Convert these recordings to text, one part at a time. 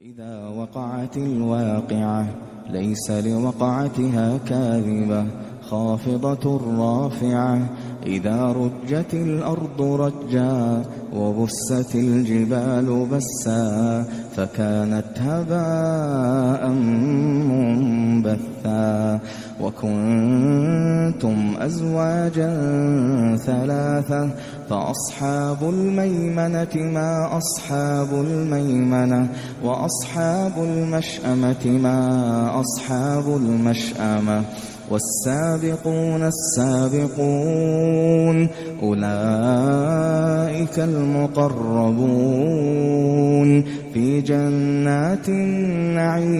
إذا وقعت الواقعة ليس لوقعتها كاذبة خافضة رافعة إذا رجت الأرض رجا وبست الجبال بسا فكانت هباء منبثا وكنتم أزواجا ثلاثة فأصحاب الميمنة ما أصحاب الميمنة وأصحاب المشأمة ما أصحاب المشأمة والسابقون السابقون أولئك المقربون في جنات النعيم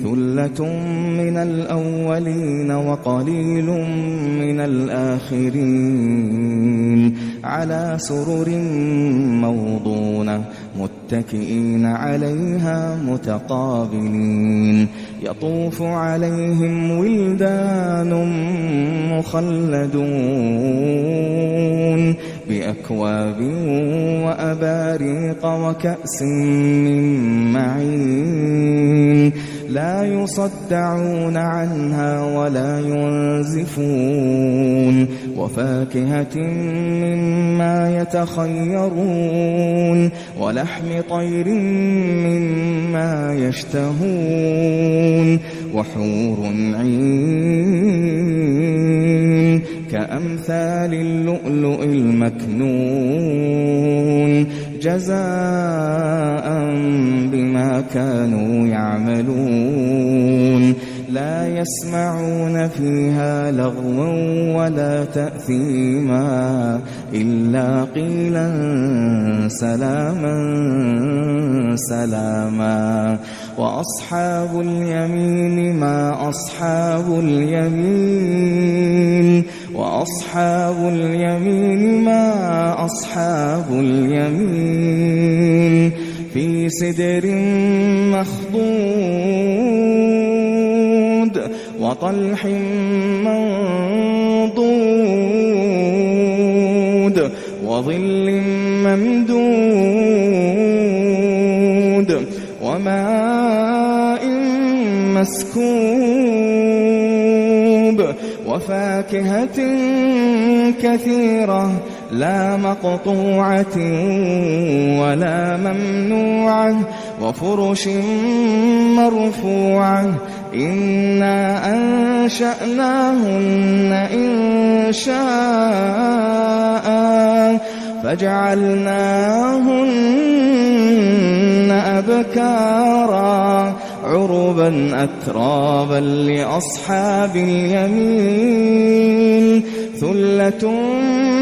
ثلة من الأولين وقليل من الآخرين على سرر موضونة متكئين عليها متقابلين يطوف عليهم ولدان مخلدون بأكواب وأباريق وكأس من معين لا يصدعون عنها ولا ينزفون وفاكهة مما يتخيرون ولحم طير مما يشتهون وحور عين كأمثال اللؤلؤ المكنون جزاء بما كانوا يعملون لا يسمعون فيها لغوا ولا تأثيما إلا قيلا سلاما سلاما وأصحاب اليمين ما أصحاب اليمين وأصحاب اليمين ما أصحاب اليمين في سدر مخضود وطلح منضود وظل ممدود وماء مسكوب وفاكهة كثيرة لا مقطوعة ولا ممنوعة وفرش مرفوعة إنا أنشأناهن إنشاء فجعلناهن أبكارا عربا أترابا لأصحاب اليمين ثلة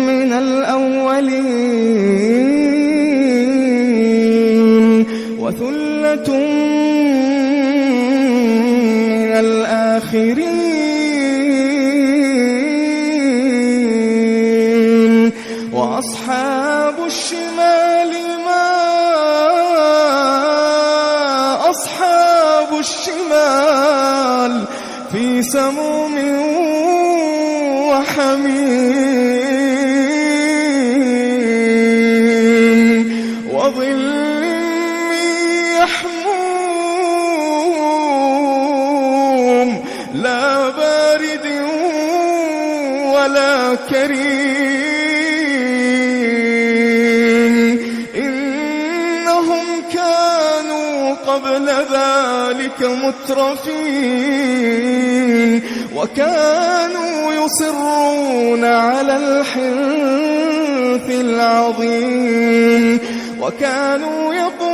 من الأولين وثلة من الآخرين وأصحاب الشمال ما أصحاب الشمال في سموم وحميم وظل يحموم لا بارد ولا كريم إنهم كانوا قبل ذلك مترفين وكانوا يصرون على الحنث العظيم وكانوا يقولون